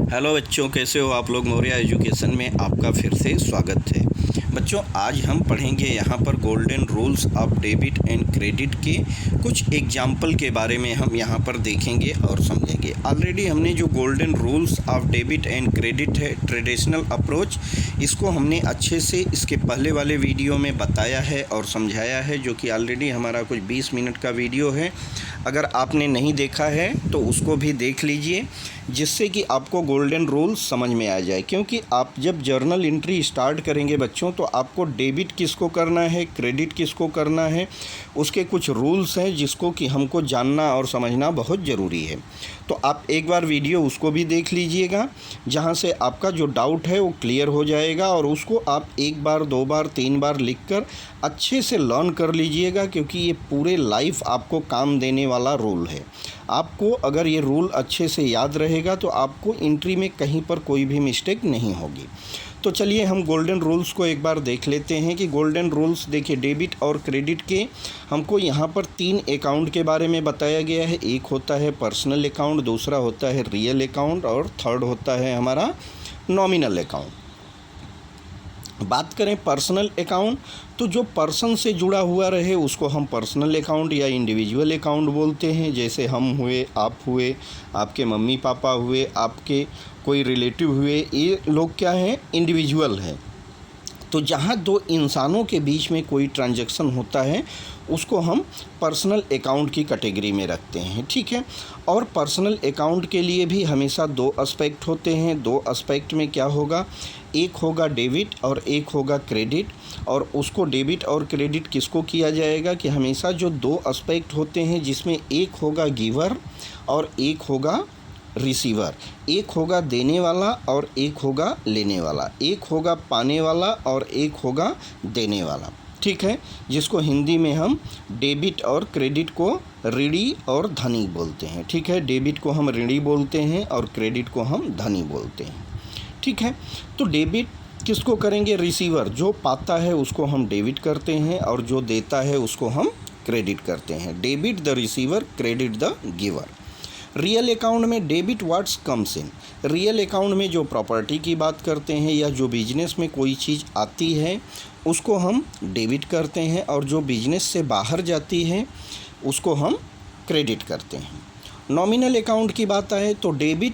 Hello बच्चों, कैसे हो आप लोग। मौर्य एजुकेशन में आपका फिर से स्वागत है। बच्चों, आज हम पढ़ेंगे यहाँ पर golden rules of debit and credit के कुछ एग्जाम्पल के बारे में हम यहाँ पर देखेंगे और समझेंगे। ऑलरेडी हमने जो golden rules of debit and credit है, ट्रेडिशनल अप्रोच, इसको हमने अच्छे से इसके पहले वाले वीडियो में बताया है और समझाया है, जो कि ऑलरेडी हमारा कुछ 20 मिनट का वीडियो है। अगर आपने नहीं देखा है तो उसको भी देख लीजिए, जिससे कि आपको गोल्डन रूल्स समझ में आ जाए। क्योंकि आप जब जर्नल एंट्री स्टार्ट करेंगे बच्चों, तो आपको डेबिट किसको करना है, क्रेडिट किसको करना है, उसके कुछ रूल्स हैं जिसको कि हमको जानना और समझना बहुत ज़रूरी है। तो आप एक बार वीडियो उसको भी देख लीजिएगा, जहाँ से आपका जो डाउट है वो क्लियर हो जाएगा, और उसको आप एक बार, 2 बार, 3 बार लिखकर अच्छे से लर्न कर लीजिएगा। क्योंकि ये पूरे लाइफ आपको काम देने वाला रूल है। आपको अगर ये रूल अच्छे से याद रहेगा तो आपको एंट्री में कहीं पर कोई भी मिस्टेक नहीं होगी। तो चलिए हम गोल्डन रूल्स को एक बार देख लेते हैं कि गोल्डन रूल्स देखिए, डेबिट और क्रेडिट के हमको यहाँ पर 3 अकाउंट के बारे में बताया गया है। एक होता है पर्सनल अकाउंट, दूसरा होता है रियल अकाउंट, और थर्ड होता है हमारा नॉमिनल अकाउंट। बात करें पर्सनल अकाउंट, तो जो पर्सन से जुड़ा हुआ रहे उसको हम पर्सनल अकाउंट या इंडिविजुअल अकाउंट बोलते हैं। जैसे हम हुए, आप हुए, आपके मम्मी पापा हुए, आपके कोई रिलेटिव हुए, ये लोग क्या हैं, इंडिविजुअल हैं। तो जहाँ 2 इंसानों के बीच में कोई ट्रांजैक्शन होता है उसको हम पर्सनल अकाउंट की कैटेगरी में रखते हैं, ठीक है। और पर्सनल अकाउंट के लिए भी हमेशा 2 एस्पेक्ट होते हैं। 2 एस्पेक्ट में क्या होगा, एक होगा डेबिट और एक होगा क्रेडिट। और उसको डेबिट और क्रेडिट किसको किया जाएगा कि हमेशा जो 2 एस्पेक्ट होते हैं, जिसमें एक होगा गिवर और एक होगा रिसीवर, एक होगा देने वाला और एक होगा लेने वाला, एक होगा पाने वाला और एक होगा देने वाला, ठीक है। जिसको हिंदी में हम डेबिट और क्रेडिट को ऋणी और धनी बोलते हैं, ठीक है। डेबिट को हम ऋणी बोलते हैं और क्रेडिट को हम धनी बोलते हैं, ठीक है। तो डेबिट किसको करेंगे, रिसीवर, जो पाता है उसको हम डेबिट करते हैं और जो देता है उसको हम क्रेडिट करते हैं। Debit the receiver, credit the giver. Real account में debit what's comes in, real account में जो प्रॉपर्टी की बात करते हैं या जो बिजनेस में कोई चीज़ आती है उसको हम डेबिट करते हैं, और जो बिजनेस से बाहर जाती है उसको हम क्रेडिट करते हैं। नॉमिनल अकाउंट की बात आए तो debit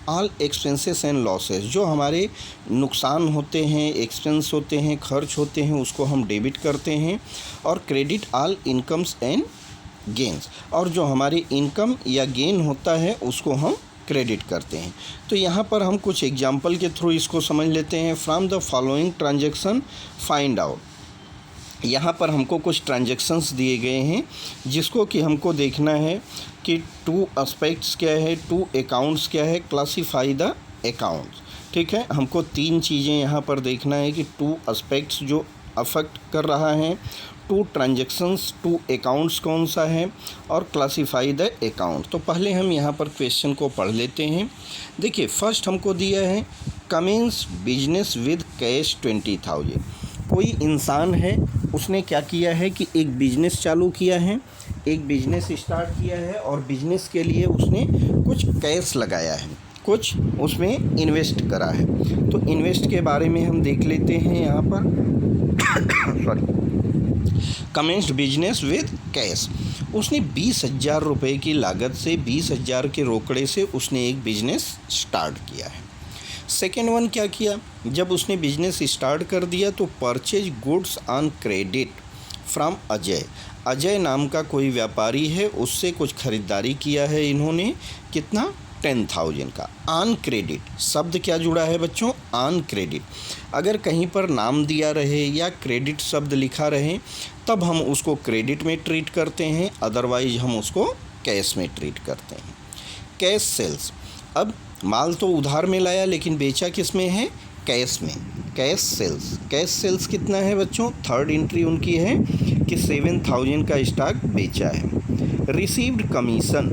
all expenses and losses, जो हमारे नुकसान होते हैं, एक्सपेंस होते हैं, खर्च होते हैं, उसको हम डेबिट करते हैं। और credit all incomes and gains, और जो हमारी इनकम या गेन होता है उसको हम क्रेडिट करते हैं। तो यहाँ पर हम कुछ एग्जाम्पल के थ्रू इसको समझ लेते हैं। From the following transaction find out, यहाँ पर हमको कुछ ट्रांजैक्शंस दिए गए हैं जिसको कि हमको देखना है कि 2 एस्पेक्ट्स क्या है, 2 अकाउंट्स क्या है, क्लासीफाई द अकाउंट्स, ठीक है। हमको 3 चीज़ें यहाँ पर देखना है कि 2 एस्पेक्ट्स जो अफेक्ट कर रहा है, 2 ट्रांजैक्शंस, 2 अकाउंट्स कौन सा है, और क्लासीफाई द अकाउंट। तो पहले हम यहाँ पर क्वेश्चन को पढ़ लेते हैं। देखिए, फर्स्ट हमको दिया है कमेंस बिजनेस विद कैश 20,000। कोई इंसान है, उसने क्या किया है कि एक बिजनेस चालू किया है, एक बिजनेस स्टार्ट किया है, और बिजनेस के लिए उसने कुछ कैश लगाया है, कुछ उसमें इन्वेस्ट करा है। तो इन्वेस्ट के बारे में हम देख लेते हैं यहाँ पर sorry, commenced business with cash. उसने 20,000 रुपये की लागत से, 20,000 के रोकड़े से उसने एक बिजनेस स्टार्ट किया है। सेकेंड वन क्या किया, जब उसने बिजनेस स्टार्ट कर दिया तो purchase goods on credit from Ajay. Ajay नाम का कोई व्यापारी है, उससे कुछ ख़रीदारी किया है इन्होंने, कितना, 10,000 का। ऑन क्रेडिट शब्द क्या जुड़ा है बच्चों, ऑन क्रेडिट। अगर कहीं पर नाम दिया रहे या क्रेडिट शब्द लिखा रहे तब हम उसको क्रेडिट में ट्रीट करते हैं, अदरवाइज हम उसको कैश में ट्रीट करते हैं। कैश सेल्स, अब माल तो उधार में लाया लेकिन बेचा किस में है, कैश में। कैश सेल्स, कैश सेल्स कितना है बच्चों, थर्ड एंट्री उनकी है कि 7,000 का स्टॉक बेचा है। रिसीव्ड कमीशन,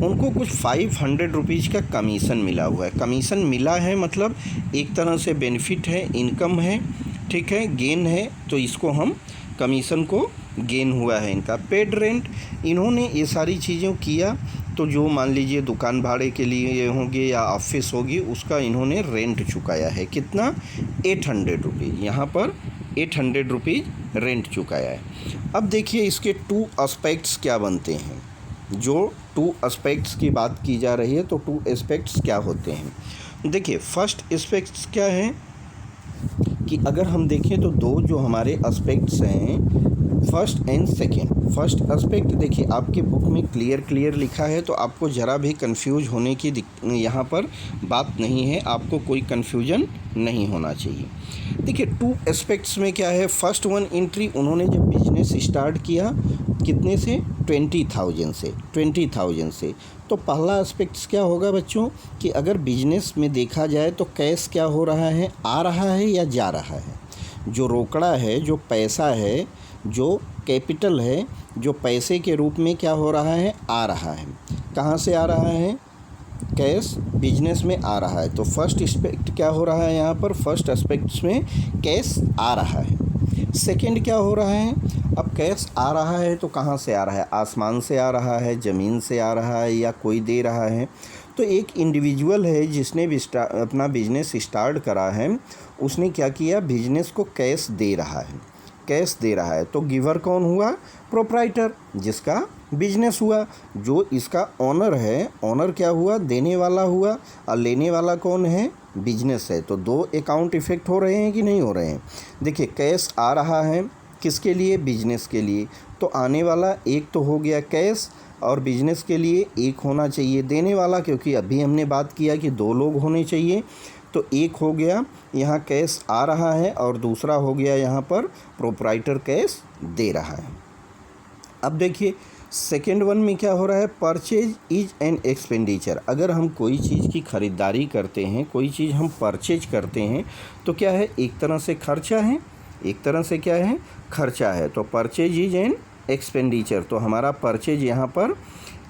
उनको कुछ 500 रुपीज़ का कमीशन मिला हुआ है। कमीशन मिला है मतलब एक तरह से बेनिफिट है, इनकम है, ठीक है, गेन है, तो इसको हम कमीशन को गेन हुआ है इनका। पेड रेंट, इन्होंने ये सारी चीज़ें किया तो जो मान लीजिए दुकान भाड़े के लिए होंगे या ऑफिस होगी, उसका इन्होंने रेंट चुकाया है कितना, 800 रुपीज़। यहाँ पर 800 रुपीज़ रेंट चुकाया है। अब देखिए इसके 2 एस्पेक्ट्स क्या बनते हैं। जो 2 एस्पेक्ट्स की बात की जा रही है, तो 2 एस्पेक्ट्स क्या होते हैं। देखिए फर्स्ट एस्पेक्ट्स क्या है कि अगर हम देखें तो 2 जो हमारे एस्पेक्ट्स हैं, first and second. First aspect देखिए आपके बुक में क्लियर लिखा है, तो आपको ज़रा भी कंफ्यूज होने की यहाँ पर बात नहीं है, आपको कोई कन्फ्यूजन नहीं होना चाहिए। देखिए 2 एस्पेक्ट्स में क्या है, फर्स्ट वन एंट्री उन्होंने जब बिजनेस स्टार्ट किया कितने से, 20,000 से। तो पहला एस्पेक्ट्स क्या होगा बच्चों कि अगर बिजनेस में देखा जाए तो कैश क्या हो रहा है, आ रहा है या जा रहा है। जो रोकड़ा है, जो पैसा है, जो कैपिटल है, जो पैसे के रूप में क्या हो रहा है, आ रहा है। कहाँ से आ रहा है, कैश बिजनेस में आ रहा है। तो फर्स्ट एस्पेक्ट क्या हो रहा है यहाँ पर, फर्स्ट एस्पेक्ट्स में कैश आ रहा है। सेकंड क्या हो रहा है, अब कैश आ रहा है तो कहाँ से आ रहा है, आसमान से आ रहा है, ज़मीन से आ रहा है, या कोई दे रहा है। तो एक इंडिविजुअल है जिसने भी अपना बिजनेस स्टार्ट करा है, उसने क्या किया, बिजनेस को कैश दे रहा है, कैश दे रहा है। तो गिवर कौन हुआ, प्रोप्राइटर, जिसका बिजनेस हुआ। जो इसका ऑनर है, ऑनर क्या हुआ, देने वाला हुआ, और लेने वाला कौन है, बिजनेस है। तो 2 अकाउंट इफेक्ट हो रहे हैं कि नहीं हो रहे हैं। देखिए कैश आ रहा है किसके लिए, बिजनेस के लिए। तो आने वाला एक तो हो गया कैश, और बिजनेस के लिए एक होना चाहिए देने वाला, क्योंकि अभी हमने बात किया कि 2 लोग होने चाहिए। तो एक हो गया यहाँ कैश आ रहा है, और दूसरा हो गया यहाँ पर प्रोप्राइटर कैश दे रहा है। अब देखिए सेकेंड वन में क्या हो रहा है, परचेज इज एन एक्सपेंडिचर। अगर हम कोई चीज़ की ख़रीदारी करते हैं, कोई चीज़ हम परचेज करते हैं, तो क्या है, एक तरह से खर्चा है, एक तरह से क्या है, खर्चा है। तो परचेज इज एन एक्सपेंडिचर, तो हमारा परचेज यहाँ पर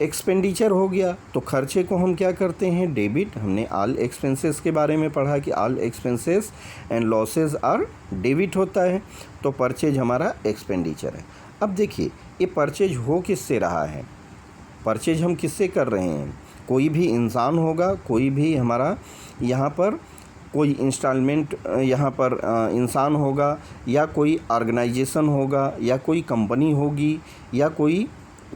एक्सपेंडिचर हो गया। तो खर्चे को हम क्या करते हैं, डेबिट। हमने ऑल एक्सपेंसेस के बारे में पढ़ा कि all expenses and losses are debit होता है। तो परचेज हमारा एक्सपेंडिचर है। अब देखिए ये परचेज हो किससे रहा है, परचेज हम किससे कर रहे हैं, कोई भी इंसान होगा, कोई भी हमारा यहाँ पर कोई इंस्टॉलमेंट यहाँ पर इंसान होगा, या कोई ऑर्गेनाइजेशन होगा, या कोई कंपनी होगी, या कोई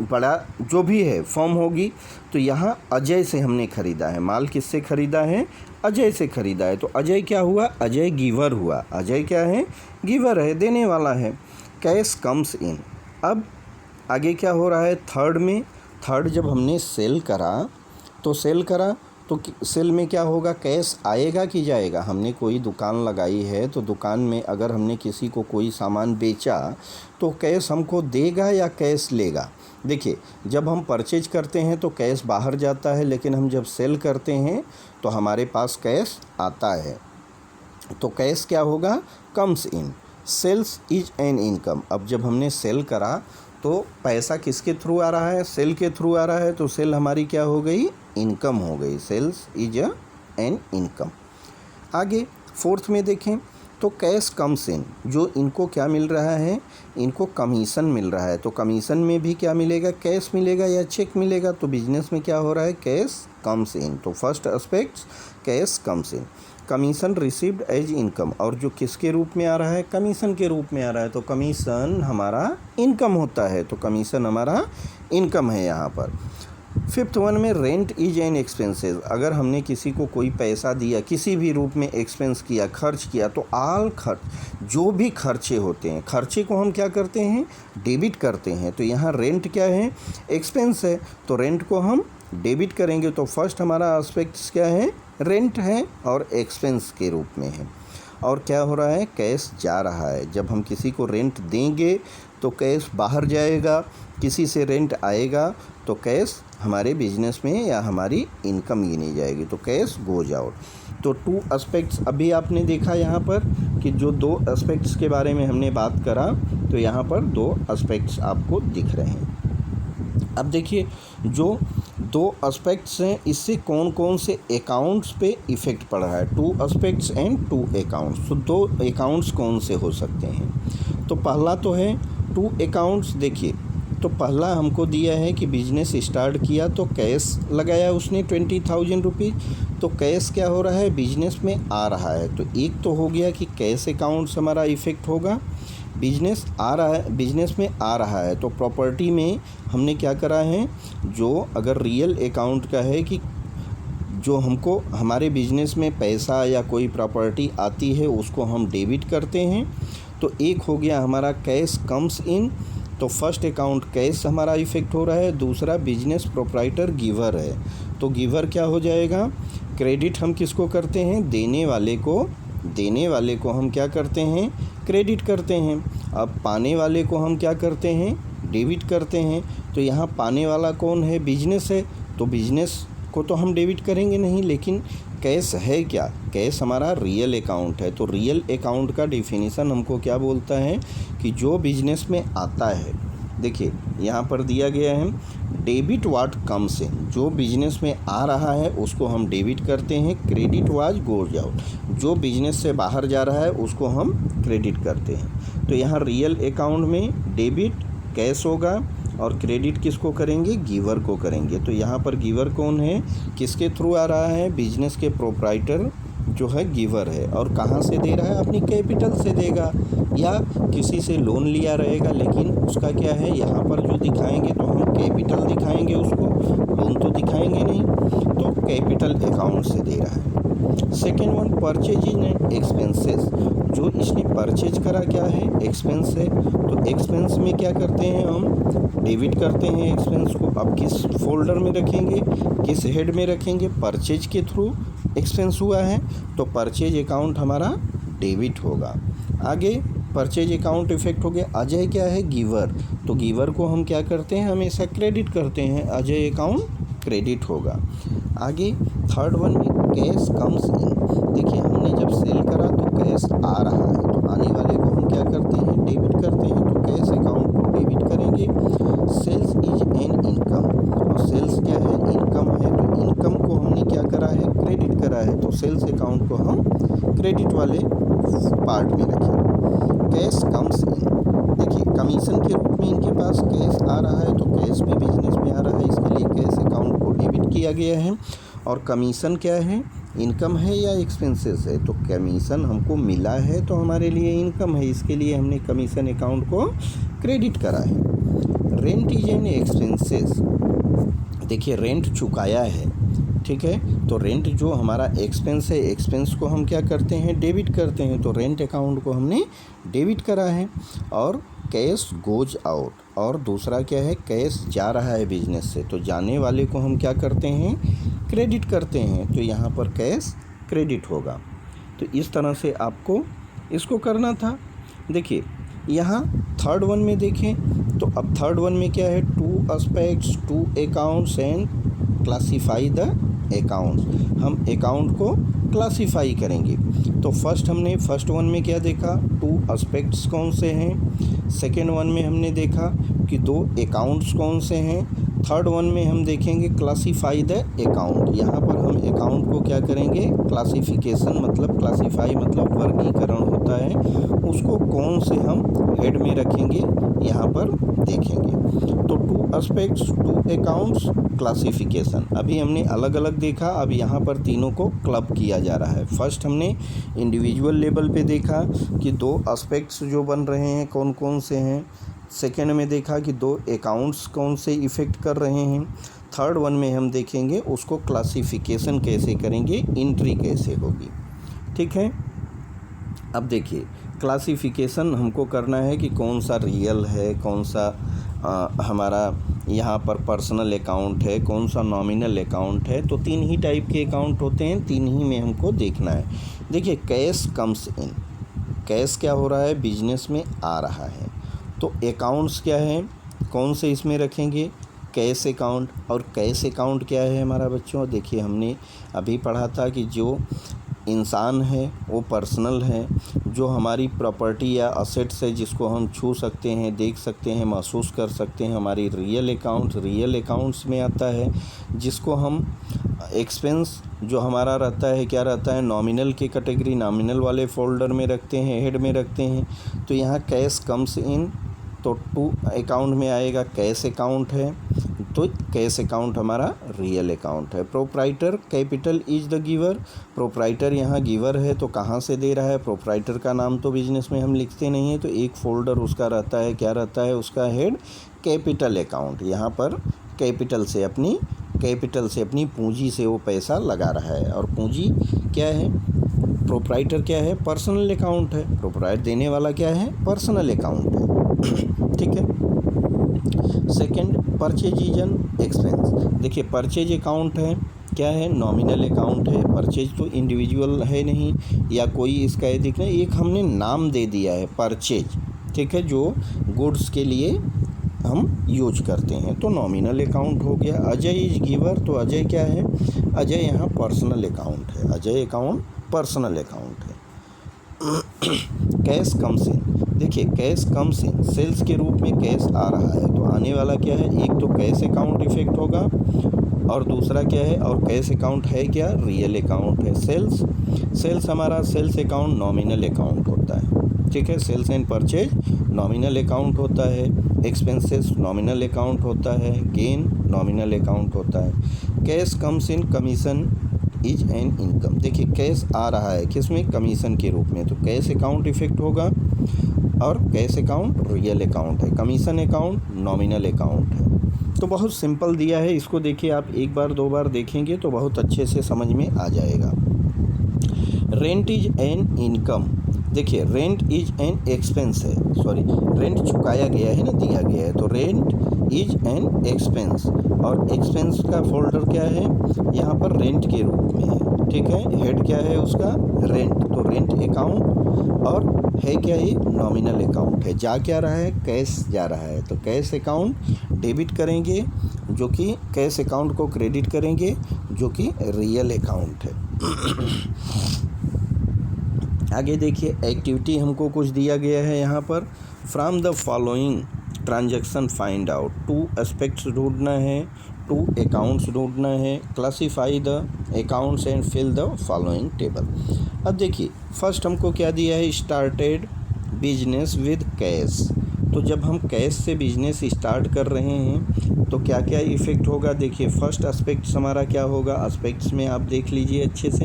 बड़ा जो भी है फर्म होगी। तो यहाँ अजय से हमने ख़रीदा है, माल किससे ख़रीदा है, अजय से ख़रीदा है। तो अजय क्या हुआ, अजय गिवर हुआ। अजय क्या है, गिवर है, देने वाला है। कैश कम्स इन। अब आगे क्या हो रहा है, थर्ड में, थर्ड जब हमने सेल करा तो सेल में क्या होगा, कैश आएगा कि जाएगा। हमने कोई दुकान लगाई है, तो दुकान में अगर हमने किसी को कोई सामान बेचा तो कैश हमको देगा या कैश लेगा। देखिए जब हम परचेज करते हैं तो कैश बाहर जाता है, लेकिन हम जब सेल करते हैं तो हमारे पास कैश आता है। तो कैश क्या होगा, comes in. Sales is an income. अब जब हमने सेल करा तो पैसा किसके थ्रू आ रहा है, सेल के थ्रू आ रहा है। तो सेल हमारी क्या हो गई, इनकम हो गई। Sales is an income. आगे फोर्थ में देखें तो कैश कम्स इन, जो इनको क्या मिल रहा है, इनको कमीशन मिल रहा है। तो कमीशन में भी क्या मिलेगा, कैश मिलेगा या चेक मिलेगा। तो बिजनेस में क्या हो रहा है, कैश कम्स इन। तो first aspect cash comes in. Commission received as income, और जो किसके रूप में आ रहा है, कमीशन के रूप में आ रहा है। तो कमीशन हमारा इनकम होता है, तो कमीशन हमारा इनकम है यहाँ पर। फिफ्थ वन में रेंट इज एन एक्सपेंसेस। अगर हमने किसी को कोई पैसा दिया, किसी भी रूप में एक्सपेंस किया, खर्च किया, तो आल खर्च जो भी खर्चे होते हैं, खर्चे को हम क्या करते हैं, डेबिट करते हैं। तो यहाँ रेंट क्या है, एक्सपेंस है, तो रेंट को हम डेबिट करेंगे। तो फर्स्ट हमारा एस्पेक्ट्स क्या है, रेंट है और एक्सपेंस के रूप में है। और क्या हो रहा है, कैश जा रहा है। जब हम किसी को रेंट देंगे तो कैश बाहर जाएगा, किसी से रेंट आएगा तो कैश हमारे बिजनेस में या हमारी इनकम गिनी जाएगी। तो कैश गोज आउट। तो 2 एस्पेक्ट्स अभी आपने देखा यहाँ पर कि जो 2 एस्पेक्ट्स के बारे में हमने बात करा, तो यहाँ पर 2 एस्पेक्ट्स आपको दिख रहे हैं। अब देखिए जो 2 एस्पेक्ट्स हैं, इससे कौन कौन से अकाउंट्स पे इफ़ेक्ट पड़ रहा है। 2 एस्पेक्ट्स एंड 2 अकाउंट्स। तो 2 अकाउंट्स कौन से हो सकते हैं, तो पहला तो है 2 अकाउंट्स। देखिए तो पहला हमको दिया है कि बिजनेस स्टार्ट किया तो कैश लगाया उसने 20,000 रुपीज़। तो कैश क्या हो रहा है, बिजनेस में आ रहा है। तो एक तो हो गया कि कैश अकाउंट्स हमारा इफ़ेक्ट होगा, बिजनेस आ रहा है, बिजनेस में आ रहा है। तो प्रॉपर्टी में हमने क्या करा है, जो अगर रियल अकाउंट का है कि जो हमको हमारे बिजनेस में पैसा या कोई प्रॉपर्टी आती है उसको हम डेबिट करते हैं। तो एक हो गया हमारा कैश कम्स इन, तो फर्स्ट अकाउंट कैश हमारा इफ़ेक्ट हो रहा है। दूसरा बिजनेस प्रोप्राइटर गिवर है, तो गिवर क्या हो जाएगा, क्रेडिट हम किसको करते हैं, देने वाले को हम क्या करते हैं, क्रेडिट करते हैं। अब पाने वाले को हम क्या करते हैं, डेबिट करते हैं। तो यहाँ पाने वाला कौन है, बिजनेस है, तो बिजनेस को तो हम डेबिट करेंगे नहीं, लेकिन कैश है क्या, कैश हमारा रियल अकाउंट है। तो रियल अकाउंट का डिफिनीसन हमको क्या बोलता है कि जो बिजनेस में आता है, देखिए यहाँ पर दिया गया है डेबिट वाट कम्स इन, जो बिजनेस में आ रहा है उसको हम डेबिट करते हैं। क्रेडिट वाज गोज आउट, जो बिजनेस से बाहर जा रहा है उसको हम क्रेडिट करते हैं। तो यहाँ रियल अकाउंट में डेबिट कैश होगा और क्रेडिट किसको करेंगे, गिवर को करेंगे। तो यहाँ पर गिवर कौन है, किसके थ्रू आ रहा है, बिजनेस के प्रोप्राइटर जो है गिवर है। और कहाँ से दे रहा है, अपनी कैपिटल से देगा या किसी से लोन लिया रहेगा, लेकिन उसका क्या है, यहाँ पर जो दिखाएंगे तो हम कैपिटल दिखाएंगे उसको, लोन तो दिखाएंगे नहीं। तो कैपिटल अकाउंट से दे रहा है। Second one purchase and expenses, जो इसने परचेज करा क्या है, एक्सपेंस है। तो एक्सपेंस में क्या करते हैं, हम डेबिट करते हैं एक्सपेंस को। अब किस फोल्डर में रखेंगे, किस हेड में रखेंगे, परचेज के थ्रू एक्सपेंस हुआ है तो परचेज अकाउंट हमारा डेबिट होगा। आगे परचेज अकाउंट इफेक्ट हो गया। अजय क्या है, गिवर, तो गिवर को हम क्या करते हैं, हमेशा क्रेडिट करते हैं, अजय अकाउंट क्रेडिट होगा। आगे थर्ड वन में कैश कम्स इन, देखिए हमने जब सेल करा तो कैश आ रहा है, तो आने वाले को हम क्या करते हैं, डेबिट करते हैं। तो कैश अकाउंट को डेबिट करेंगे। सेल्स इज एन इनकम, और सेल्स क्या है, इनकम है, तो इनकम को हमने क्या करा है, क्रेडिट करा है। तो सेल्स अकाउंट को हम क्रेडिट वाले पार्ट में रखें। कैश कम्स इन, देखिए कमीशन के रूप में इनके पास कैश आ रहा है, तो कैश भी बिजनेस में आ रहा है, इसके लिए कैश अकाउंट को डेबिट किया गया है। और कमीशन क्या है, इनकम है या एक्सपेंसेस है, तो कमीशन हमको मिला है तो हमारे लिए इनकम है, इसके लिए हमने कमीशन अकाउंट को क्रेडिट करा है। रेंट इज एन एक्सपेंसेस, देखिए रेंट चुकाया है, ठीक है, तो रेंट जो हमारा एक्सपेंस है, एक्सपेंस को हम क्या करते हैं, डेबिट करते हैं। तो रेंट अकाउंट को हमने डेबिट करा है। और कैश गोज आउट, और दूसरा क्या है, कैश जा रहा है बिजनेस से, तो जाने वाले को हम क्या करते हैं, क्रेडिट करते हैं। तो यहाँ पर कैश क्रेडिट होगा। तो इस तरह से आपको इसको करना था। देखिए यहाँ थर्ड वन में देखें तो अब थर्ड वन में क्या है, two aspects two accounts and classify the accounts, हम अकाउंट को क्लासीफाई करेंगे। तो फर्स्ट वन में क्या देखा, टू एस्पेक्ट्स कौन से हैं। सेकेंड वन में हमने देखा कि दो अकाउंट्स कौन से हैं। थर्ड वन में हम देखेंगे क्लासीफाई द अकाउंट, यहाँ पर हम अकाउंट को क्या करेंगे, क्लासिफिकेशन मतलब क्लासीफाई मतलब वर्गीकरण होता है, उसको कौन से हम हेड में रखेंगे यहाँ पर देखेंगे। तो two aspects two accounts classification, अभी हमने अलग अलग देखा, अब यहाँ पर तीनों को क्लब किया जा रहा है। फर्स्ट हमने इंडिविजुअल लेवल पे देखा कि दो एस्पेक्ट्स जो बन रहे हैं कौन कौन से हैं। सेकेंड में देखा कि दो अकाउंट्स कौन से इफ़ेक्ट कर रहे हैं। थर्ड वन में हम देखेंगे उसको क्लासिफिकेशन कैसे करेंगे, एंट्री कैसे होगी, ठीक है। अब देखिए क्लासिफिकेशन हमको करना है कि कौन सा रियल है, कौन सा हमारा यहाँ पर पर्सनल अकाउंट है, कौन सा नॉमिनल अकाउंट है। तो तीन ही टाइप के अकाउंट होते हैं, तीन ही में हमको देखना है। देखिए कैश कम्स इन, कैश क्या हो रहा है, बिजनेस में आ रहा है। तो अकाउंट्स क्या है, कौन से इसमें रखेंगे, कैश अकाउंट। और कैश अकाउंट क्या है हमारा बच्चों, देखिए हमने अभी पढ़ा था कि जो इंसान है वो पर्सनल है, जो हमारी प्रॉपर्टी या असेट्स है जिसको हम छू सकते हैं, देख सकते हैं, महसूस कर सकते हैं, हमारी रियल अकाउंट्स में आता है। जिसको हम एक्सपेंस जो हमारा रहता है, क्या रहता है, नॉमिनल की कैटेगरी, नॉमिनल वाले फोल्डर में रखते हैं, हेड में रखते हैं। तो यहाँ कैश कम्स इन तो टू अकाउंट में आएगा कैश अकाउंट है, तो कैश अकाउंट हमारा रियल अकाउंट है। Proprietor capital is the giver, proprietor यहाँ गिवर है तो कहाँ से दे रहा है, प्रोप्राइटर का नाम तो बिजनेस में हम लिखते नहीं हैं, तो एक फ़ोल्डर उसका रहता है, क्या रहता है उसका हेड, कैपिटल अकाउंट। यहाँ पर कैपिटल से अपनी पूंजी से वो पैसा लगा रहा है, और पूंजी क्या है, प्रोप्राइटर क्या है, पर्सनल अकाउंट है, प्रोप्राइटर देने वाला क्या है, पर्सनल अकाउंट है। ठीक है। Second, purchase is an expense. देखिए परचेज अकाउंट है, क्या है, नॉमिनल अकाउंट है। परचेज तो इंडिविजुअल है नहीं या कोई इसका है, देखना एक हमने नाम दे दिया है परचेज, ठीक है, जो गुड्स के लिए हम यूज करते हैं, तो नॉमिनल अकाउंट हो गया। अजय इज गिवर, तो अजय क्या है, अजय यहाँ पर्सनल अकाउंट है, अजय अकाउंट पर्सनल अकाउंट है। कैश कम्स इन, देखिए कैश कम्स इन, सेल्स के रूप में कैश आ रहा है, तो आने वाला क्या है, एक तो कैश अकाउंट इफेक्ट होगा और दूसरा क्या है, और कैश अकाउंट है क्या, रियल अकाउंट है। सेल्स हमारा सेल्स अकाउंट नॉमिनल अकाउंट होता है, ठीक है, sales and purchase nominal account होता है, एक्सपेंसेस नॉमिनल अकाउंट होता है, गेन नॉमिनल अकाउंट होता है। Cash comes in commission is an income, देखिए कैश आ रहा है किसमें, कमीशन के रूप में, तो कैश अकाउंट इफेक्ट होगा और कैश अकाउंट रियल अकाउंट है, कमीशन अकाउंट नॉमिनल अकाउंट है। तो बहुत सिंपल दिया है, इसको देखिए आप एक बार दो बार देखेंगे तो बहुत अच्छे से समझ में आ जाएगा। रेंट इज एन इनकम, देखिए रेंट इज एन एक्सपेंस है, सॉरी रेंट चुकाया गया है ना, दिया गया है, तो रेंट इज एन एक्सपेंस, और एक्सपेंस का फोल्डर क्या है, यहाँ पर रेंट के रूप में है, ठीक है, हेड क्या है उसका, रेंट, तो रेंट अकाउंट, और है क्या ये, नॉमिनल अकाउंट है, जा क्या रहा है, कैश जा रहा है, तो कैश अकाउंट डेबिट करेंगे जो कि कैश अकाउंट को क्रेडिट करेंगे जो कि रियल अकाउंट है। आगे देखिए एक्टिविटी हमको कुछ दिया गया है यहाँ पर, from the following transaction find out, two aspects ढूंढना है, टू अकाउंट्स ढूंढना है, classify the accounts and fill the following table. अब देखिए फर्स्ट हमको क्या दिया है, स्टार्टेड बिजनेस विद कैश, तो जब हम कैश से बिजनेस स्टार्ट कर रहे हैं तो क्या क्या इफ़ेक्ट होगा, देखिए फर्स्ट एस्पेक्ट्स हमारा क्या होगा, एस्पेक्ट्स में आप देख लीजिए अच्छे से,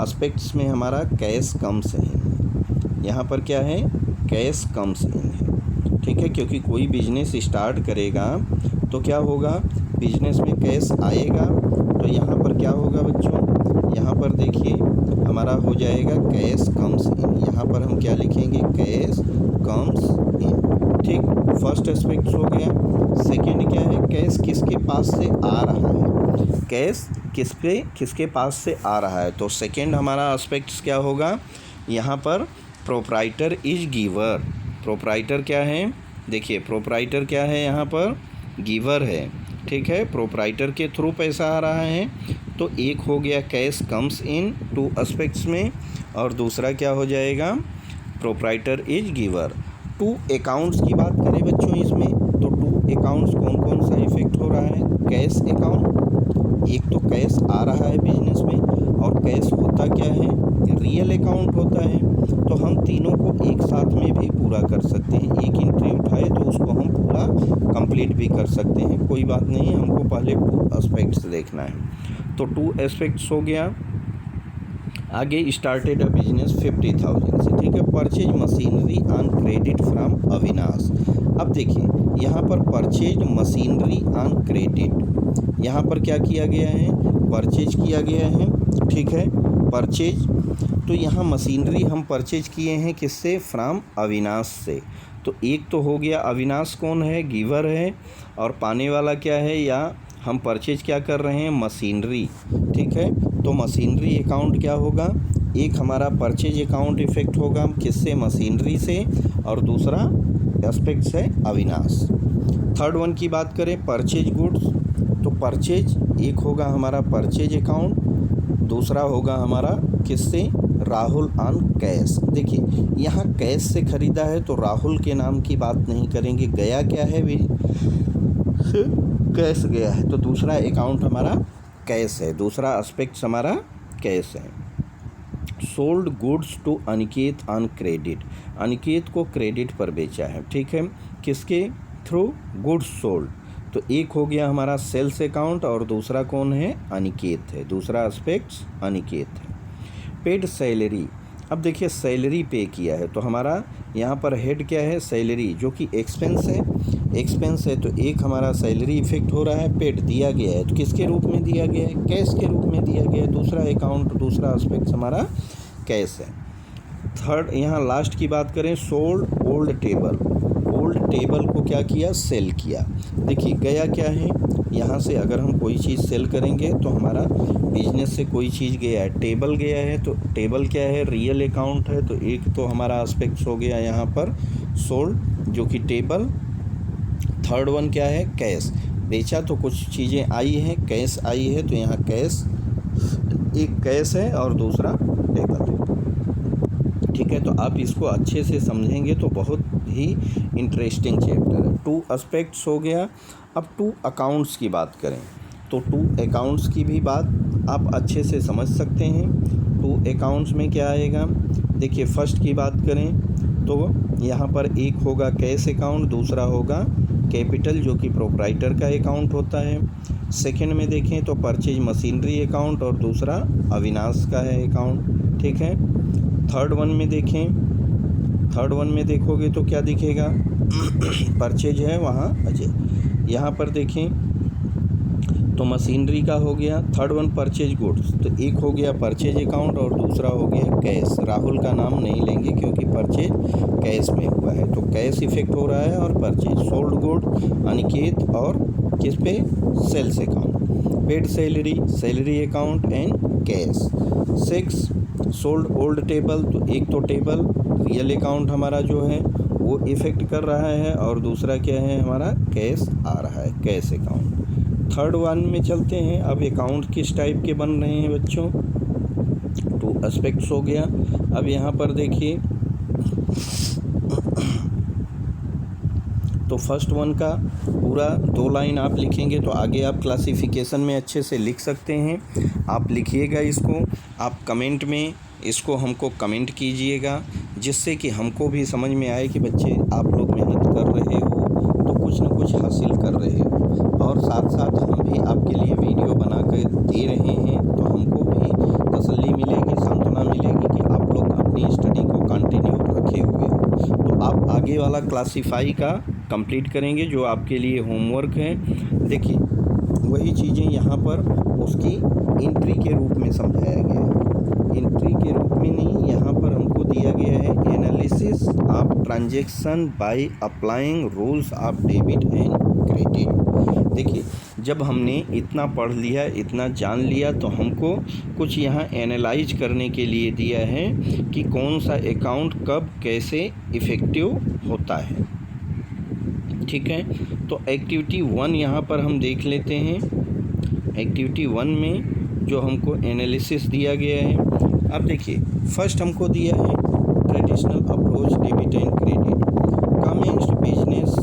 एस्पेक्ट्स में हमारा कैश कम्स इन, यहाँ पर क्या है, कैश कम्स इन है, ठीक है, क्योंकि कोई बिजनेस स्टार्ट करेगा तो क्या होगा, बिजनेस में कैश आएगा, तो यहाँ पर क्या होगा बच्चों, यहाँ पर देखिए हमारा हो जाएगा कैश कम्स इन, यहाँ पर हम क्या लिखेंगे, कैश कम्स इन, ठीक, फर्स्ट एस्पेक्ट हो गया। सेकंड क्या है, कैश किसके पास से आ रहा है, कैश किसके पास से आ रहा है, तो सेकंड हमारा एस्पेक्ट्स क्या होगा, यहाँ पर प्रोप्राइटर इज गिवर, प्रोप्राइटर क्या है, देखिए प्रोप्राइटर क्या है, यहाँ पर गिवर है, ठीक है, प्रोप्राइटर के थ्रू पैसा आ रहा है, तो एक हो गया cash comes in two aspects में, और दूसरा क्या हो जाएगा, proprietor is giver. Two accounts की बात करें बच्चों इसमें, तो टू अकाउंट्स कौन कौन सा इफेक्ट हो रहा है, कैश अकाउंट, एक तो कैश आ रहा है बिजनेस में, और कैश होता क्या है, रियल अकाउंट होता है, तो हम तीनों को एक साथ में भी पूरा कर सकते हैं, एक एंट्री उठाए तो उसको हम पूरा कंप्लीट भी कर सकते हैं, कोई बात नहीं, हमको पहले टू एस्पेक्ट्स देखना है, तो टू एस्पेक्ट्स हो गया। आगे स्टार्टेड अ बिजनेस 50,000 से, ठीक है, purchase machinery on credit from Avinash. अब देखिए यहाँ पर परचेज मशीनरी ऑन क्रेडिट, यहाँ पर क्या किया गया है, परचेज किया गया है, ठीक है, परचेज, तो यहाँ मशीनरी हम परचेज किए हैं किससे, फ्रॉम अविनाश से, तो एक तो हो गया, अविनाश कौन है, गिवर है, और पाने वाला क्या है, या हम परचेज क्या कर रहे हैं, मशीनरी, ठीक है, तो मशीनरी अकाउंट क्या होगा, एक हमारा परचेज अकाउंट इफेक्ट होगा किससे, मशीनरी से, और दूसरा एस्पेक्ट्स है अविनाश। थर्ड वन की बात करें, परचेज गुड्स, तो परचेज एक होगा हमारा परचेज अकाउंट, दूसरा होगा हमारा किससे, राहुल ऑन कैश, देखिए यहाँ कैश से ख़रीदा है तो राहुल के नाम की बात नहीं करेंगे, गया क्या है भी कैश गया है, तो दूसरा अकाउंट हमारा कैश है, दूसरा एस्पेक्ट्स हमारा कैश है। Sold goods to Aniket on credit, Aniket को क्रेडिट पर बेचा है, ठीक है, किसके थ्रू? Goods sold. तो एक हो गया हमारा सेल्स अकाउंट और दूसरा कौन है? अनिकेत है। दूसरा एस्पेक्ट्स अनिकेत है। पेड सैलरी, अब देखिए सैलरी पे किया है तो हमारा यहाँ पर हेड क्या है? सैलरी, जो कि एक्सपेंस है। एक्सपेंस है तो एक हमारा सैलरी इफेक्ट हो रहा है, पेड दिया गया है तो किसके रूप में दिया गया है? कैश के रूप में दिया गया है। दूसरा अकाउंट, दूसरा एस्पेक्ट्स हमारा कैश है। थर्ड, यहाँ लास्ट की बात करें, sold old table. Old table को क्या किया? सेल किया। देखिए गया क्या है, यहाँ से अगर हम कोई चीज़ सेल करेंगे तो हमारा बिजनेस से कोई चीज़ गया है, टेबल गया है तो टेबल क्या है? रियल अकाउंट है। तो एक तो हमारा एस्पेक्ट्स हो गया यहाँ पर सोल्ड जो कि टेबल। थर्ड वन क्या है? कैश। बेचा तो कुछ चीज़ें आई हैं, कैश आई है तो यहाँ कैश, एक कैश है और दूसरा टेबल है। ठीक है, तो आप इसको अच्छे से समझेंगे तो बहुत ही इंटरेस्टिंग चैप्टर है। 2 एस्पेक्ट्स हो गया। अब 2 अकाउंट्स की बात करें तो 2 अकाउंट्स की भी बात आप अच्छे से समझ सकते हैं। 2 अकाउंट्स में क्या आएगा? देखिए फर्स्ट की बात करें तो यहाँ पर एक होगा कैश अकाउंट, दूसरा होगा कैपिटल जो कि प्रोप्राइटर का अकाउंट होता है। सेकंड में देखें तो परचेज मशीनरी अकाउंट और दूसरा अविनाश का है अकाउंट। ठीक है, थर्ड वन में देखें, थर्ड वन में देखोगे तो क्या दिखेगा? परचेज है वहाँ अजय। यहाँ पर देखें तो मशीनरी का हो गया। थर्ड वन परचेज गुड्स, तो एक हो गया परचेज अकाउंट और दूसरा हो गया कैश। राहुल का नाम नहीं लेंगे क्योंकि परचेज कैश में हुआ है तो कैश इफेक्ट हो रहा है और परचेज। सोल्ड गुड अनिकेत और किस पे? Sales account. Paid salary, salary account and cash. 6 sold old table, तो एक तो टेबल रियल अकाउंट हमारा जो है वो इफेक्ट कर रहा है और दूसरा क्या है? हमारा कैश आ रहा है, कैश अकाउंट। थर्ड वन में चलते हैं। अब अकाउंट किस टाइप के बन रहे हैं बच्चों? 2 एस्पेक्ट्स हो गया। अब यहाँ पर देखिए तो फर्स्ट वन का पूरा 2 लाइन आप लिखेंगे तो आगे आप क्लासिफिकेशन में अच्छे से लिख सकते हैं। आप लिखिएगा इसको, आप कमेंट में इसको हमको कमेंट कीजिएगा जिससे कि हमको भी समझ में आए कि बच्चे आप लोग मेहनत कर रहे हो तो कुछ न कुछ हासिल कर रहे हो और साथ साथ हम भी आपके लिए वीडियो बना कर दे रहे हैं तो हमको भी तसल्ली मिलेगी, सांत्वना मिलेगी कि आप लोग अपनी स्टडी को कंटिन्यू रखे हुए हो। तो आप आगे वाला क्लासीफाई का कंप्लीट करेंगे जो आपके लिए होमवर्क है। देखिए वही चीज़ें यहाँ पर उसकी एंट्री के रूप में समझाया गया है। एंट्री के रूप में नहीं, यहाँ पर हमको दिया गया है analysis of transaction by applying rules of debit and credit. देखिए जब हमने इतना पढ़ लिया, इतना जान लिया तो हमको कुछ यहाँ एनालाइज करने के लिए दिया है कि कौन सा अकाउंट कब कैसे इफ़ेक्टिव होता है। ठीक है, तो एक्टिविटी 1 यहाँ पर हम देख लेते हैं। एक्टिविटी 1 में जो हमको एनालिसिस दिया गया है, अब देखिए फर्स्ट हमको दिया है traditional approach debit and credit. Commenced business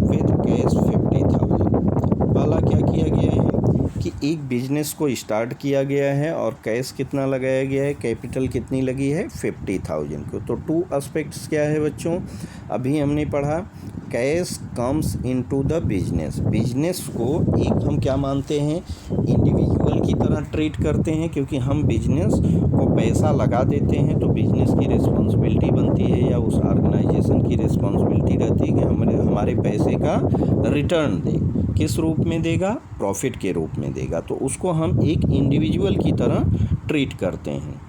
with cash 50,000। पहला क्या किया गया है कि एक बिजनेस को स्टार्ट किया गया है और कैश कितना लगाया गया है? कैपिटल कितनी लगी है? 50,000 को। तो 2 एस्पेक्ट्स क्या है बच्चों? अभी हमने पढ़ा cash comes into the business. Business को एक हम क्या मानते हैं? इंडिविजुअल की तरह ट्रीट करते हैं क्योंकि हम बिजनेस को पैसा लगा देते हैं तो बिजनेस की रिस्पॉन्सिबिलिटी बनती है या उस ऑर्गेनाइजेशन की रिस्पॉन्सिबिलिटी रहती है कि हमारे पैसे का रिटर्न दे। किस रूप में देगा? प्रॉफिट के रूप में देगा। तो उसको हम एक इंडिविजुअल की तरह ट्रीट करते हैं।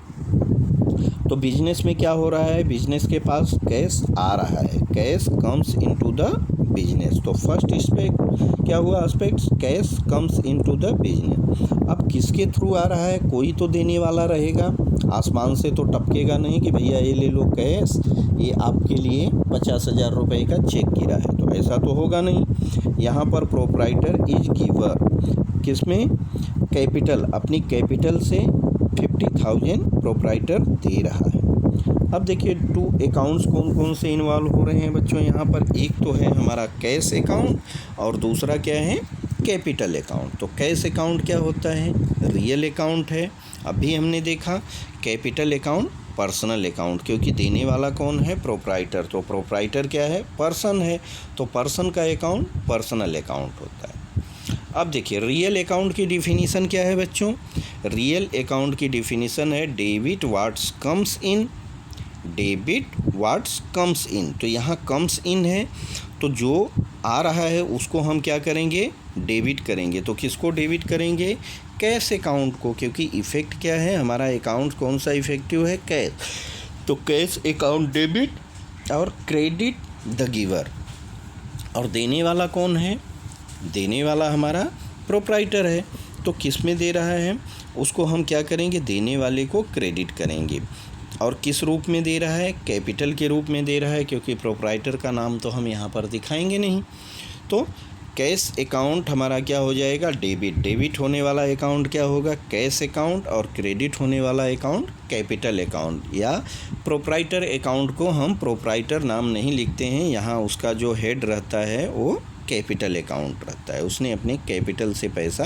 तो बिजनेस में क्या हो रहा है? बिजनेस के पास कैश आ रहा है, cash comes into the business. तो फर्स्ट एस्पेक्ट क्या हुआ? Aspects cash comes into the business. अब किसके थ्रू आ रहा है? कोई तो देने वाला रहेगा, आसमान से तो टपकेगा नहीं कि भैया ये ले लो कैश, ये आपके लिए 50,000 रुपये का चेक गिरा है, तो ऐसा तो होगा नहीं। यहाँ पर प्रोप्राइटर इज गिवर, किसमें? कैपिटल, अपनी कैपिटल से 50,000 प्रोप्राइटर दे रहा है। अब देखिए 2 अकाउंट्स कौन कौन से इन्वॉल्व हो रहे हैं बच्चों यहाँ पर? एक तो है हमारा कैश अकाउंट और दूसरा क्या है? Capital account. तो कैश अकाउंट क्या होता है? रियल अकाउंट है। अभी हमने देखा कैपिटल अकाउंट पर्सनल अकाउंट, क्योंकि देने वाला कौन है? प्रोप्राइटर। तो प्रोप्राइटर क्या है? पर्सन है, तो पर्सन का अकाउंट पर्सनल अकाउंट होता है। अब देखिए रियल अकाउंट की डिफिनीशन क्या है बच्चों? रियल अकाउंट की डिफिनीशन है debit what's comes in, debit what's comes in. तो यहाँ कम्स इन है, तो जो आ रहा है उसको हम क्या करेंगे? डेबिट करेंगे। तो किसको डेबिट करेंगे? कैश अकाउंट को, क्योंकि इफ़ेक्ट क्या है हमारा? अकाउंट कौन सा इफेक्टिव है? कैश। तो कैश अकाउंट डेबिट और क्रेडिट द गिवर। और देने वाला कौन है? देने वाला हमारा प्रोप्राइटर है। तो किस में दे रहा है? उसको हम क्या करेंगे? देने वाले को क्रेडिट करेंगे। और किस रूप में दे रहा है? कैपिटल के रूप में दे रहा है, क्योंकि प्रोप्राइटर का नाम तो हम यहाँ पर दिखाएंगे नहीं। तो कैश अकाउंट हमारा क्या हो जाएगा? डेबिट। डेबिट होने वाला अकाउंट क्या होगा? Cash account. और क्रेडिट होने वाला अकाउंट कैपिटल अकाउंट। या प्रोप्राइटर अकाउंट को हम प्रोप्राइटर नाम नहीं लिखते हैं, यहाँ उसका जो हेड रहता है वो कैपिटल अकाउंट रहता है, उसने अपने कैपिटल से पैसा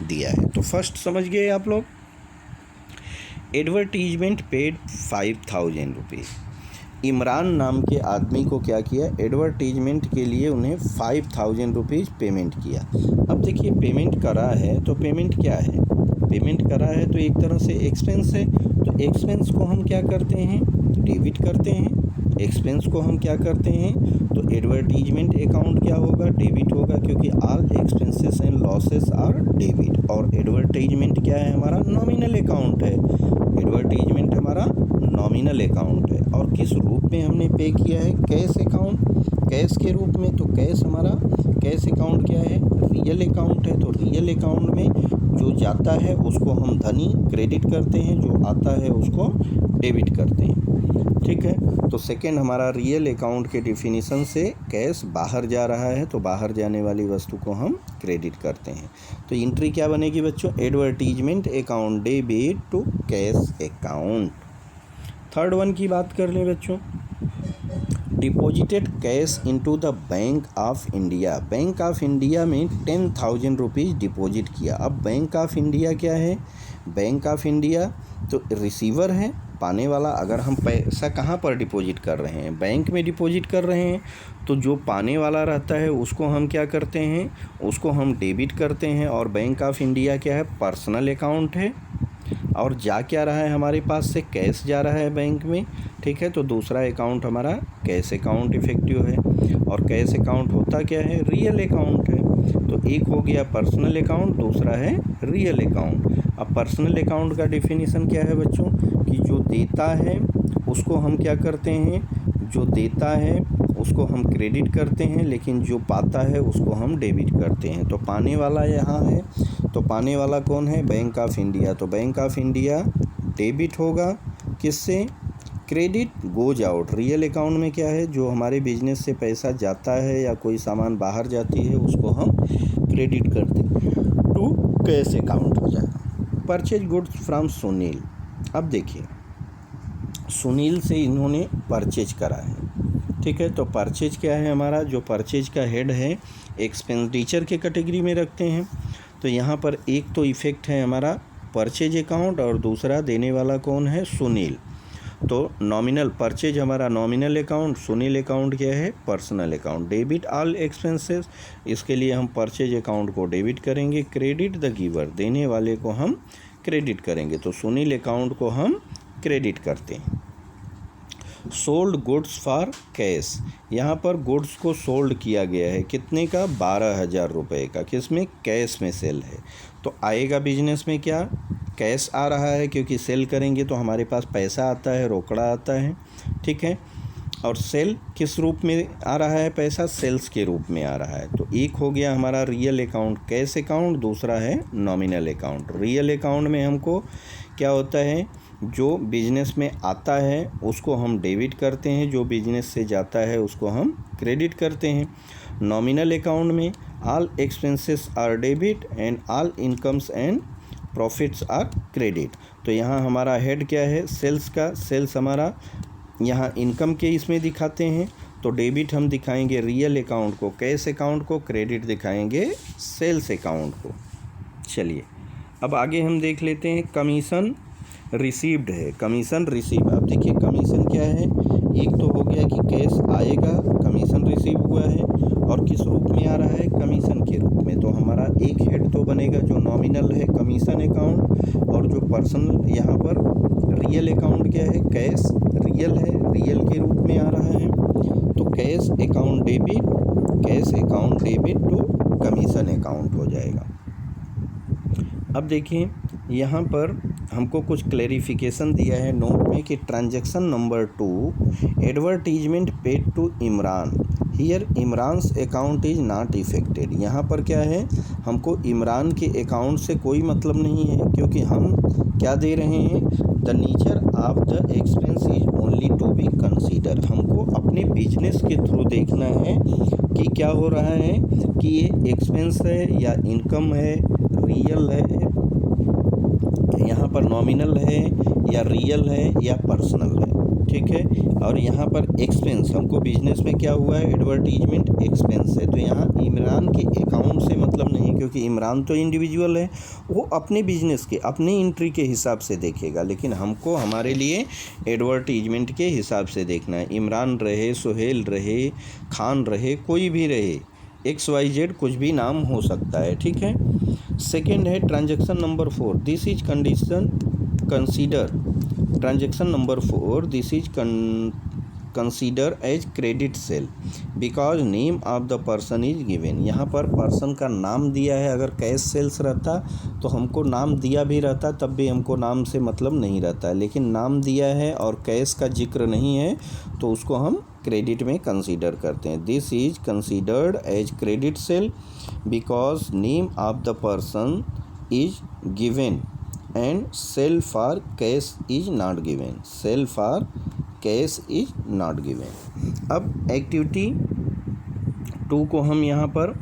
दिया है। तो फर्स्ट समझ गए आप लोग? Advertisement paid 5000 rupees. इमरान नाम के आदमी को क्या किया? एडवर्टीजमेंट के लिए उन्हें 5000 रुपीज़ पेमेंट किया। अब देखिए पेमेंट करा है तो पेमेंट क्या है? पेमेंट करा है तो एक तरह से एक्सपेंस है, तो एक्सपेंस को हम क्या करते हैं? डेबिट करते हैं। एक्सपेंस को हम क्या करते हैं? तो एडवर्टीजमेंट अकाउंट क्या होगा? डेबिट होगा, क्योंकि all expenses and losses are debit. और एडवर्टीजमेंट क्या है हमारा? नॉमिनल अकाउंट है। एडवर्टीजमेंट हमारा नॉमिनल अकाउंट है। और किस रूप में हमने पे किया है? कैश अकाउंट, कैश के रूप में। तो कैश हमारा, कैश अकाउंट क्या है? रियल अकाउंट है। तो रियल अकाउंट में जो जाता है उसको हम धनी क्रेडिट करते हैं, जो आता है उसको डेबिट करते हैं। ठीक है, तो सेकंड हमारा रियल अकाउंट के डिफिनीशन से कैश बाहर जा रहा है, तो बाहर जाने वाली वस्तु को हम क्रेडिट करते हैं। तो एंट्री क्या बनेगी बच्चों? Advertisement account debit to cash account. Third one की बात कर लें बच्चों, deposited cash into the bank of India. Bank of India में 10,000 रुपीज़ डिपॉजिट किया। अब बैंक ऑफ इंडिया क्या है? बैंक ऑफ इंडिया तो रिसीवर है, पाने वाला। अगर हम पैसा कहाँ पर डिपॉजिट कर रहे हैं? बैंक में डिपॉजिट कर रहे हैं, तो जो पाने वाला रहता है उसको हम क्या करते हैं? उसको हम डेबिट करते हैं। और बैंक ऑफ इंडिया क्या है? पर्सनल अकाउंट है। और जा क्या रहा है हमारे पास से? कैश जा रहा है बैंक में। ठीक है, तो दूसरा अकाउंट हमारा कैश अकाउंट इफेक्टिव है। और कैश अकाउंट होता क्या है? रियल अकाउंट है। तो एक हो गया पर्सनल अकाउंट, दूसरा है रियल अकाउंट। अब पर्सनल अकाउंट का डिफिनीशन क्या है बच्चों? कि जो देता है उसको हम क्या करते हैं? जो देता है उसको हम क्रेडिट करते हैं, लेकिन जो पाता है उसको हम डेबिट करते हैं। तो पाने वाला यहाँ है, तो पाने वाला कौन है? Bank of India. तो बैंक ऑफ इंडिया डेबिट होगा किससे? Credit goes out. Real account में क्या है? जो हमारे बिजनेस से पैसा जाता है या कोई सामान बाहर जाती है उसको हम क्रेडिट करते हैं, टू कैश अकाउंट हो जाएगा। Purchase goods from Sunil. अब देखिए सुनील से इन्होंने परचेज करा है। ठीक है, तो परचेज क्या है हमारा? जो परचेज का हेड है एक्सपेंडिचर के कैटेगरी में रखते हैं। तो यहाँ पर एक तो इफ़ेक्ट है हमारा परचेज अकाउंट, और दूसरा देने वाला कौन है? सुनील। तो नॉमिनल परचेज हमारा नॉमिनल अकाउंट, सुनील अकाउंट क्या है? Personal account. Debit all expenses, इसके लिए हम परचेज अकाउंट को डेबिट करेंगे। क्रेडिट द गिवर, देने वाले को हम क्रेडिट करेंगे। तो सुनील अकाउंट को हम क्रेडिट करते हैं। सोल्ड गुड्स फॉर कैश, यहाँ पर गुड्स को सोल्ड किया गया है कितने का? 12,000 रुपये का। किस में? कैश में सेल है। तो आएगा बिजनेस में क्या? कैश आ रहा है, क्योंकि सेल करेंगे तो हमारे पास पैसा आता है, रोकड़ा आता है। ठीक है, और सेल किस रूप में आ रहा है? पैसा सेल्स के रूप में आ रहा है। तो एक हो गया हमारा रियल अकाउंट कैश अकाउंट, दूसरा है नॉमिनल अकाउंट। रियल अकाउंट में हमको क्या होता है? जो बिजनेस में आता है उसको हम डेबिट करते हैं, जो बिजनेस से जाता है उसको हम क्रेडिट करते हैं। नॉमिनल अकाउंट में all expenses are debit and all incomes and profits are credit. तो यहाँ हमारा हेड क्या है? सेल्स का। सेल्स हमारा यहाँ इनकम के इसमें दिखाते हैं, तो डेबिट हम दिखाएंगे रियल अकाउंट को, कैश अकाउंट को, क्रेडिट दिखाएंगे सेल्स अकाउंट को। चलिए अब आगे हम देख लेते हैं कमीशन रिसीव्ड है, कमीशन रिसीव। अब देखिए कमीशन क्या है, एक तो हो गया कि कैश आएगा, कमीशन रिसीव हुआ है, और किस रूप में आ रहा है, कमीशन के रूप में। तो हमारा एक हेड तो बनेगा जो नॉमिनल है कमीशन अकाउंट, और जो पर्सनल यहाँ पर रियल अकाउंट क्या है, कैश रियल है, रियल के रूप में आ रहा है। तो cash account debit to commission account हो जाएगा। अब देखिए यहाँ पर हमको कुछ क्लेरिफिकेशन दिया है नोट में कि transaction number 2 advertisement paid to Imran, here Imran's account is not affected. यहाँ पर क्या है, हमको इमरान के अकाउंट से कोई मतलब नहीं है, क्योंकि हम क्या दे रहे हैं, the nature of the expense is only to be consider. हमको अपने बिजनेस के थ्रू देखना है कि क्या हो रहा है, कि ये एक्सपेंस है या इनकम है, रियल है, यहाँ पर नॉमिनल है या रियल है या पर्सनल है, ठीक है। और यहाँ पर एक्सपेंस, हमको बिजनेस में क्या हुआ है, एडवर्टीजमेंट एक्सपेंस है। तो यहाँ इमरान के अकाउंट से मतलब नहीं, क्योंकि इमरान तो इंडिविजुअल है, वो अपने बिजनेस के अपने एंट्री के हिसाब से देखेगा, लेकिन हमको हमारे लिए एडवर्टीजमेंट के हिसाब से देखना है। इमरान रहे, सुहेल रहे, खान रहे, कोई भी रहे, XYZ कुछ भी नाम हो सकता है, ठीक है। सेकेंड है transaction number 4, this is condition consider, transaction number 4 this is consider as credit sale because name of the person is given. यहाँ पर पर्सन का नाम दिया है, अगर कैश सेल्स रहता तो हमको नाम दिया भी रहता, तब भी हमको नाम से मतलब नहीं रहता, लेकिन नाम दिया है और कैश का जिक्र नहीं है, तो उसको हम क्रेडिट में कंसीडर करते हैं। This is considered as credit sale because name of the person is given and sale for cash is not given, sale for cash is not given. अब एक्टिविटी 2 को हम यहाँ पर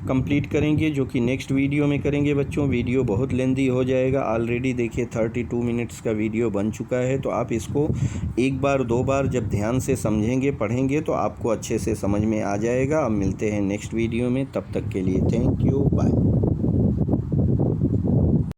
कंप्लीट करेंगे, जो कि नेक्स्ट वीडियो में करेंगे बच्चों। वीडियो बहुत लेंदी हो जाएगा, ऑलरेडी देखिए 32 मिनट्स का वीडियो बन चुका है। तो आप इसको एक बार 2 बार जब ध्यान से समझेंगे, पढ़ेंगे, तो आपको अच्छे से समझ में आ जाएगा। अब मिलते हैं नेक्स्ट वीडियो में, तब तक के लिए थैंक यू, बाय।